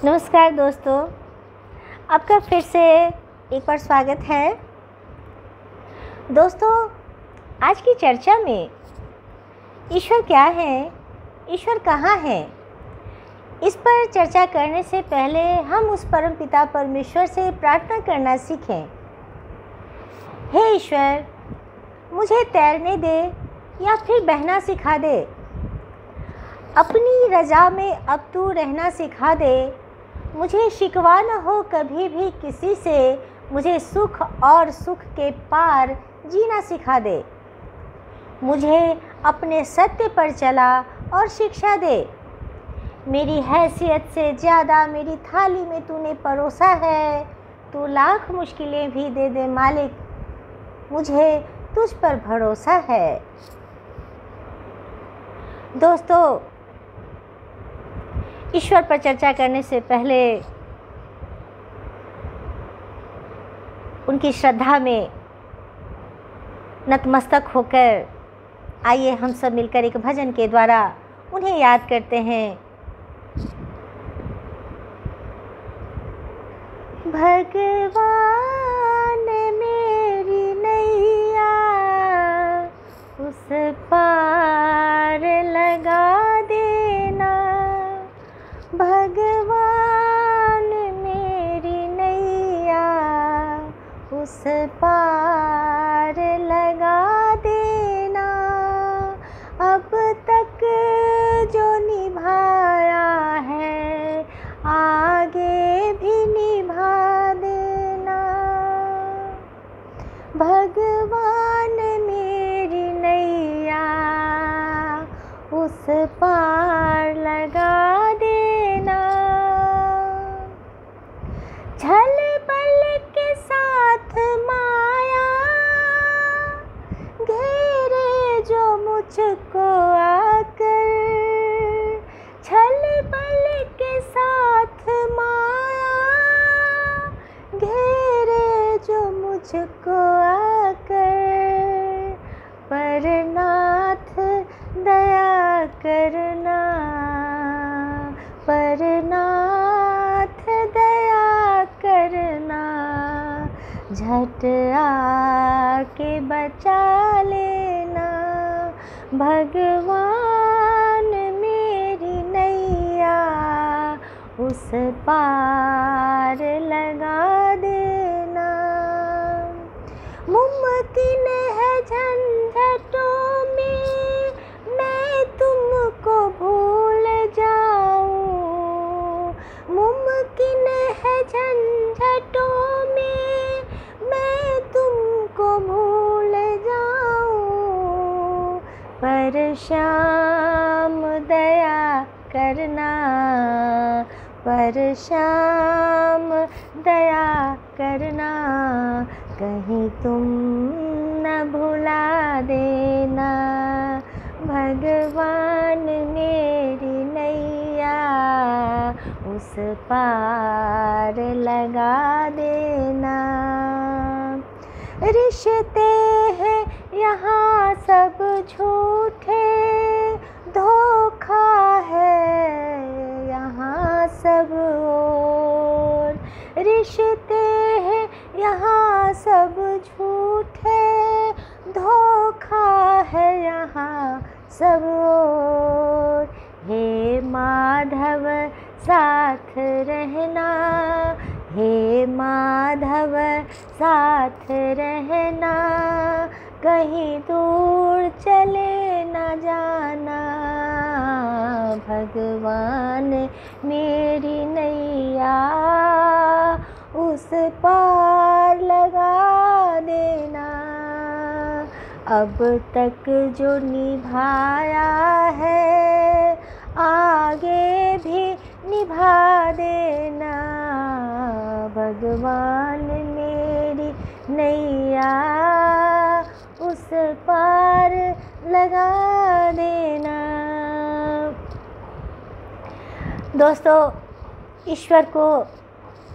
नमस्कार दोस्तों, आपका फिर से एक बार स्वागत है। दोस्तों, आज की चर्चा में ईश्वर क्या है, ईश्वर कहाँ है, इस पर चर्चा करने से पहले हम उस परमपिता परमेश्वर से प्रार्थना करना सीखें। हे ईश्वर, मुझे तैरने दे या फिर बहना सिखा दे। अपनी रज़ा में अब तू रहना सिखा दे। मुझे शिकवा न हो कभी भी किसी से। मुझे सुख और सुख के पार जीना सिखा दे। मुझे अपने सत्य पर चला और शिक्षा दे। मेरी हैसियत से ज़्यादा मेरी थाली में तूने परोसा है। तू लाख मुश्किलें भी दे दे मालिक, मुझे तुझ पर भरोसा है। दोस्तों, ईश्वर पर चर्चा करने से पहले उनकी श्रद्धा में नतमस्तक होकर आइए हम सब मिलकर एक भजन के द्वारा उन्हें याद करते हैं। भगवान मेरी नैया उस पार लगा देना। भगवान मेरी नैया उस पार लगा देना। अब तक जो निभाया है आगे भी निभा देना। भगवान मेरी नैया उस पार लगा देना। छल बल के साथ माया घेरे जो मुझको आकर। छल बल के साथ माया घेरे जो मुझको आकर। पर नाथ दया करना, पर नाथ दया करना। झट आके बचा लेना। भगवान मेरी नैया उस पार लगा देना। मुमकिन है झंझटों में मैं तुमको भूल जाऊं। मुमकिन है झंझटों में मैं तुमको भूल जाऊं। पर श्याम दया करना, पर श्याम दया करना। कहीं तुम न भुला देना। भगवान मेरी नैया उस पार लगा देना। रिश्ते हैं यहाँ सब झूठे, धोखा है यहाँ सब और। रिश्ते हैं यहाँ सब झूठे, धोखा है यहाँ सब और। हे माधव साथ रहना, हे माधव साथ रहना। कहीं दूर चले न जाना। भगवान मेरी नैया उस पार लगा देना। अब तक जो निभाया है आगे भी निभा देना। भगवान मेरी नैया उस पार लगा देना। दोस्तों, ईश्वर को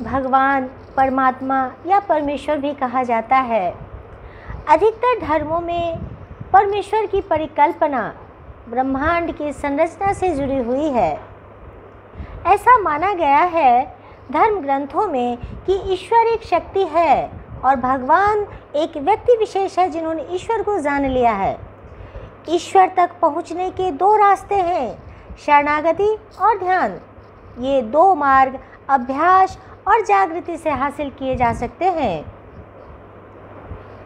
भगवान, परमात्मा या परमेश्वर भी कहा जाता है। अधिकतर धर्मों में परमेश्वर की परिकल्पना ब्रह्मांड की संरचना से जुड़ी हुई है। ऐसा माना गया है धर्म ग्रंथों में कि ईश्वर एक शक्ति है और भगवान एक व्यक्ति विशेष है जिन्होंने ईश्वर को जान लिया है। ईश्वर तक पहुंचने के दो रास्ते हैं, शरणागति और ध्यान। ये दो मार्ग अभ्यास और जागृति से हासिल किए जा सकते हैं।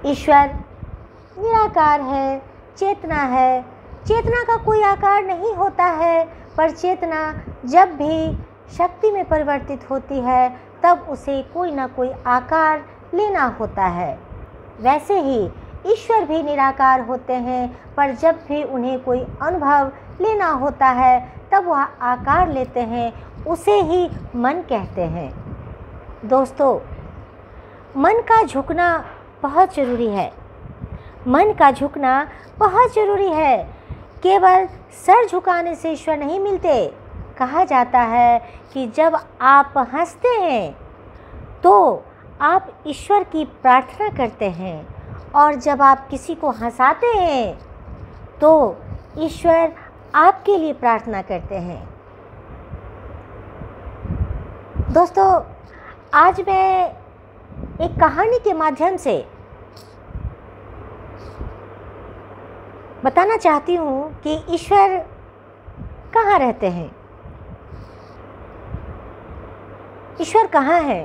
ईश्वर निराकार है, चेतना है। चेतना का कोई आकार नहीं होता है, पर चेतना जब भी शक्ति में परिवर्तित होती है तब उसे कोई ना कोई आकार लेना होता है। वैसे ही ईश्वर भी निराकार होते हैं, पर जब भी उन्हें कोई अनुभव लेना होता है तब वह आकार लेते हैं। उसे ही मन कहते हैं। दोस्तों, मन का झुकना बहुत ज़रूरी है। मन का झुकना बहुत ज़रूरी है। केवल सर झुकाने से ईश्वर नहीं मिलते। कहा जाता है कि जब आप हंसते हैं तो आप ईश्वर की प्रार्थना करते हैं, और जब आप किसी को हंसाते हैं तो ईश्वर आपके लिए प्रार्थना करते हैं। दोस्तों, आज मैं एक कहानी के माध्यम से बताना चाहती हूँ कि ईश्वर कहाँ रहते हैं। ईश्वर कहाँ है,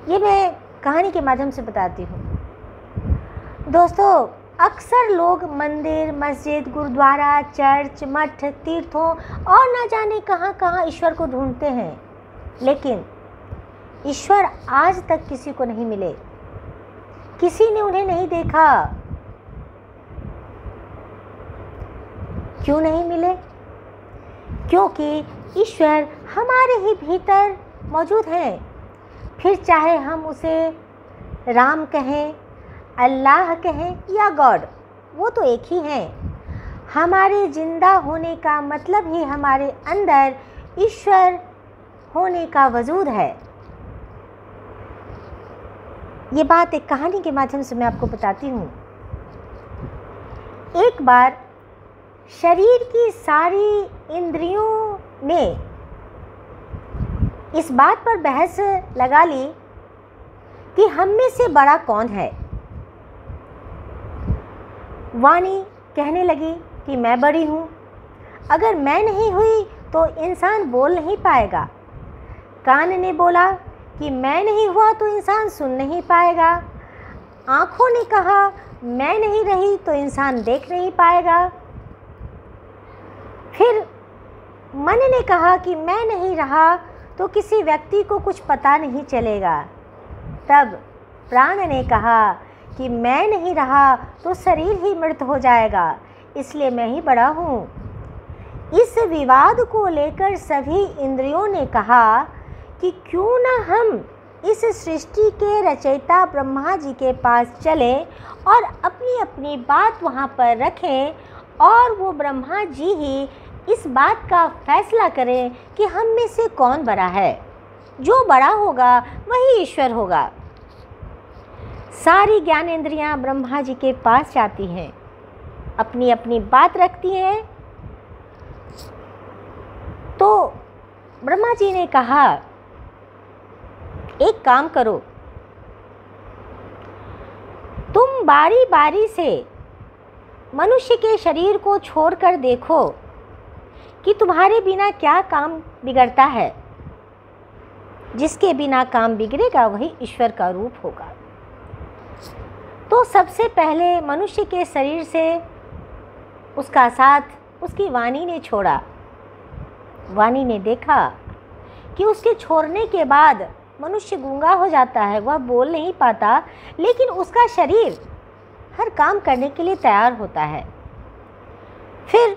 ये मैं कहानी के माध्यम से बताती हूँ। दोस्तों, अक्सर लोग मंदिर, मस्जिद, गुरुद्वारा, चर्च, मठ, तीर्थों और न जाने कहाँ कहाँ ईश्वर को ढूंढते हैं, लेकिन ईश्वर आज तक किसी को नहीं मिले। किसी ने उन्हें नहीं देखा। क्यों नहीं मिले? क्योंकि ईश्वर हमारे ही भीतर मौजूद हैं। फिर चाहे हम उसे राम कहें, अल्लाह कहें या गॉड, वो तो एक ही हैं। हमारे जिंदा होने का मतलब ही हमारे अंदर ईश्वर होने का वजूद है। ये बात एक कहानी के माध्यम से मैं आपको बताती हूँ। एक बार शरीर की सारी इंद्रियों ने इस बात पर बहस लगा ली कि हम में से बड़ा कौन है। वाणी कहने लगी कि मैं बड़ी हूँ। अगर मैं नहीं हुई तो इंसान बोल नहीं पाएगा। कान ने बोला कि मैं नहीं हुआ तो इंसान सुन नहीं पाएगा। आँखों ने कहा मैं नहीं रही तो इंसान देख नहीं पाएगा। फिर मन ने कहा कि मैं नहीं रहा तो किसी व्यक्ति को कुछ पता नहीं चलेगा। तब प्राण ने कहा कि मैं नहीं रहा तो शरीर ही मृत हो जाएगा, इसलिए मैं ही बड़ा हूँ। इस विवाद को लेकर सभी इंद्रियों ने कहा कि क्यों न हम इस सृष्टि के रचयिता ब्रह्मा जी के पास चलें और अपनी अपनी बात वहाँ पर रखें, और वो ब्रह्मा जी ही इस बात का फैसला करें कि हम में से कौन बड़ा है। जो बड़ा होगा वही ईश्वर होगा। सारी ज्ञानेंद्रियां ब्रह्मा जी के पास जाती हैं, अपनी अपनी बात रखती हैं। तो ब्रह्मा जी ने कहा, एक काम करो, तुम बारी बारी से मनुष्य के शरीर को छोड़कर देखो कि तुम्हारे बिना क्या काम बिगड़ता है। जिसके बिना काम बिगड़ेगा वही ईश्वर का रूप होगा। तो सबसे पहले मनुष्य के शरीर से उसका साथ उसकी वाणी ने छोड़ा। वाणी ने देखा कि उसके छोड़ने के बाद मनुष्य गूंगा हो जाता है, वह बोल नहीं पाता, लेकिन उसका शरीर हर काम करने के लिए तैयार होता है। फिर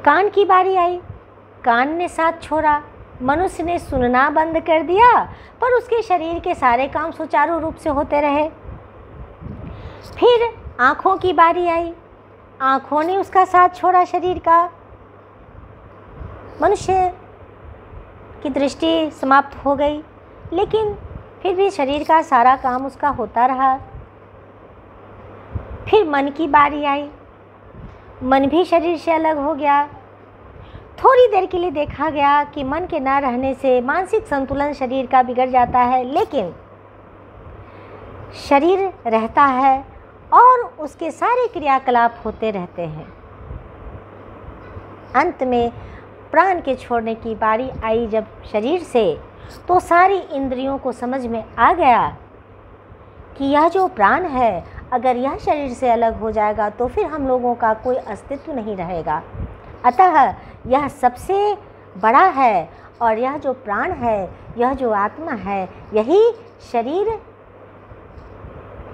कान की बारी आई। कान ने साथ छोड़ा। मनुष्य ने सुनना बंद कर दिया, पर उसके शरीर के सारे काम सुचारू रूप से होते रहे। फिर आँखों की बारी आई। आँखों ने उसका साथ छोड़ा शरीर का। मनुष्य की दृष्टि समाप्त हो गई, लेकिन फिर भी शरीर का सारा काम उसका होता रहा। फिर मन की बारी आई। मन भी शरीर से अलग हो गया। थोड़ी देर के लिए देखा गया कि मन के ना रहने से मानसिक संतुलन शरीर का बिगड़ जाता है, लेकिन शरीर रहता है और उसके सारे क्रियाकलाप होते रहते हैं। अंत में प्राण के छोड़ने की बारी आई जब शरीर से, तो सारी इंद्रियों को समझ में आ गया कि यह जो प्राण है, अगर यह शरीर से अलग हो जाएगा तो फिर हम लोगों का कोई अस्तित्व नहीं रहेगा। अतः यह सबसे बड़ा है और यह जो प्राण है, यह जो आत्मा है, यही शरीर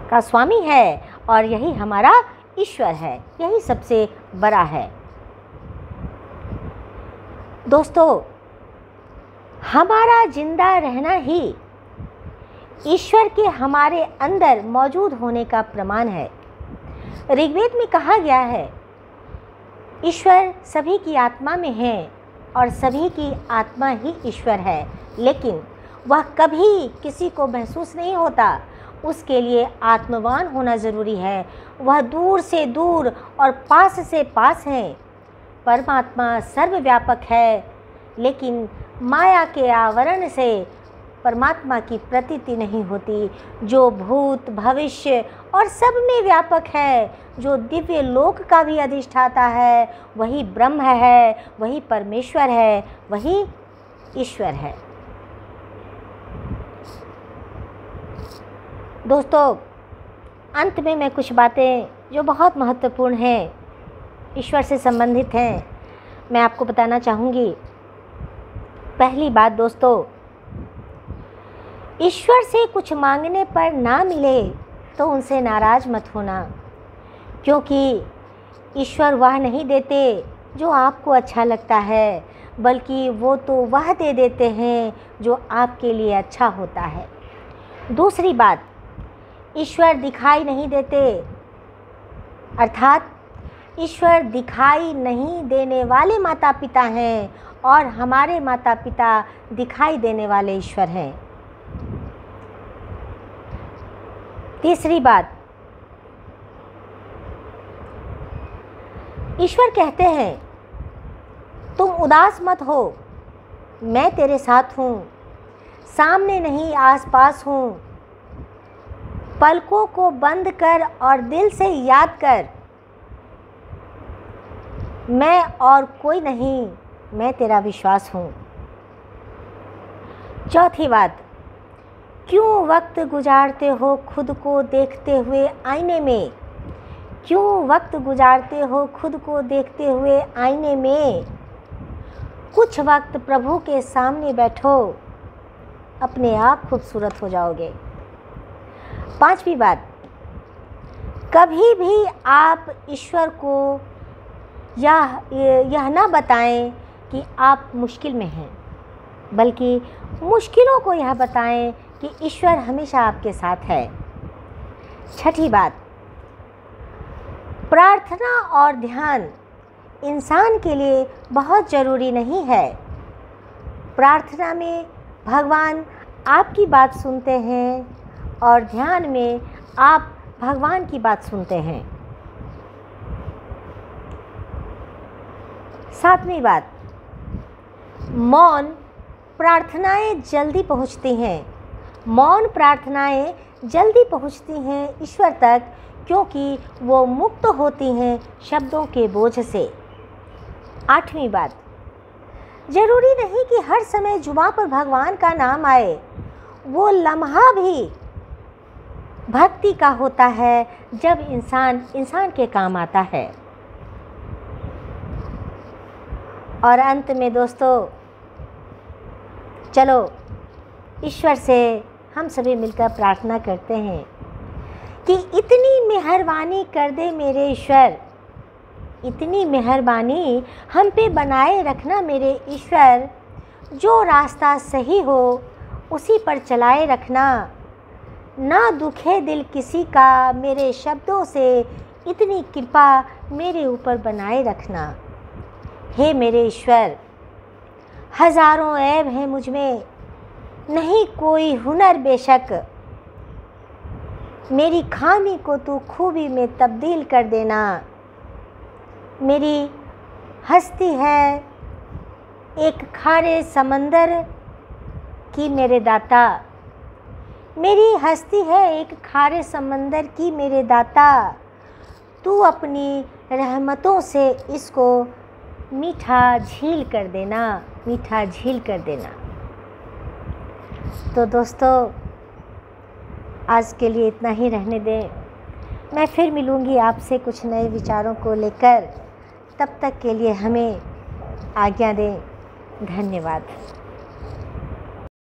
का स्वामी है और यही हमारा ईश्वर है, यही सबसे बड़ा है। दोस्तों, हमारा जिंदा रहना ही ईश्वर के हमारे अंदर मौजूद होने का प्रमाण है। ऋग्वेद में कहा गया है, ईश्वर सभी की आत्मा में है और सभी की आत्मा ही ईश्वर है, लेकिन वह कभी किसी को महसूस नहीं होता। उसके लिए आत्मवान होना ज़रूरी है। वह दूर से दूर और पास से पास है। परमात्मा सर्वव्यापक है, लेकिन माया के आवरण से परमात्मा की प्रतीति नहीं होती। जो भूत भविष्य और सब में व्यापक है, जो दिव्य लोक का भी अधिष्ठाता है, वही ब्रह्म है, वही परमेश्वर है, वही ईश्वर है। दोस्तों, अंत में मैं कुछ बातें जो बहुत महत्वपूर्ण हैं, ईश्वर से संबंधित हैं, मैं आपको बताना चाहूँगी। पहली बात दोस्तों, ईश्वर से कुछ मांगने पर ना मिले तो उनसे नाराज़ मत होना, क्योंकि ईश्वर वह नहीं देते जो आपको अच्छा लगता है, बल्कि वो तो वह दे देते हैं जो आपके लिए अच्छा होता है। दूसरी बात, ईश्वर दिखाई नहीं देते, अर्थात ईश्वर दिखाई नहीं देने वाले माता पिता हैं और हमारे माता पिता दिखाई देने वाले ईश्वर हैं। तीसरी बात, ईश्वर कहते हैं, तुम उदास मत हो, मैं तेरे साथ हूँ, सामने नहीं आसपास हूँ। पलकों को बंद कर और दिल से याद कर, मैं और कोई नहीं, मैं तेरा विश्वास हूँ। चौथी बात, क्यों वक्त गुजारते हो खुद को देखते हुए आईने में? क्यों वक्त गुजारते हो खुद को देखते हुए आईने में? कुछ वक्त प्रभु के सामने बैठो, अपने आप खूबसूरत हो जाओगे। पांचवी बात, कभी भी आप ईश्वर को यह ना बताएं कि आप मुश्किल में हैं, बल्कि मुश्किलों को यह बताएं कि ईश्वर हमेशा आपके साथ है। छठी बात, प्रार्थना और ध्यान इंसान के लिए बहुत ज़रूरी नहीं है। प्रार्थना में भगवान आपकी बात सुनते हैं और ध्यान में आप भगवान की बात सुनते हैं। सातवीं बात, मौन प्रार्थनाएं जल्दी पहुंचती हैं। मौन प्रार्थनाएं जल्दी पहुंचती हैं ईश्वर तक, क्योंकि वो मुक्त होती हैं शब्दों के बोझ से। आठवीं बात, ज़रूरी नहीं कि हर समय जुबां पर भगवान का नाम आए। वो लम्हा भी भक्ति का होता है जब इंसान के काम आता है। और अंत में दोस्तों, चलो ईश्वर से हम सभी मिलकर प्रार्थना करते हैं कि इतनी मेहरबानी कर दे मेरे ईश्वर, इतनी मेहरबानी हम पे बनाए रखना मेरे ईश्वर। जो रास्ता सही हो उसी पर चलाए रखना, ना दुखे दिल किसी का, मेरे शब्दों से इतनी कृपा मेरे ऊपर बनाए रखना। हे मेरे ईश्वर, हज़ारों ऐब हैं मुझ में, नहीं कोई हुनर बेशक, मेरी खामी को तू खूबी में तब्दील कर देना। मेरी हस्ती है एक खारे समंदर की मेरे दाता, मेरी हस्ती है एक खारे समंदर की मेरे दाता, तू अपनी रहमतों से इसको मीठा झील कर देना, मीठा झील कर देना। तो दोस्तों, आज के लिए इतना ही रहने दें। मैं फिर मिलूँगी आपसे कुछ नए विचारों को लेकर। तब तक के लिए हमें आज्ञा दें। धन्यवाद।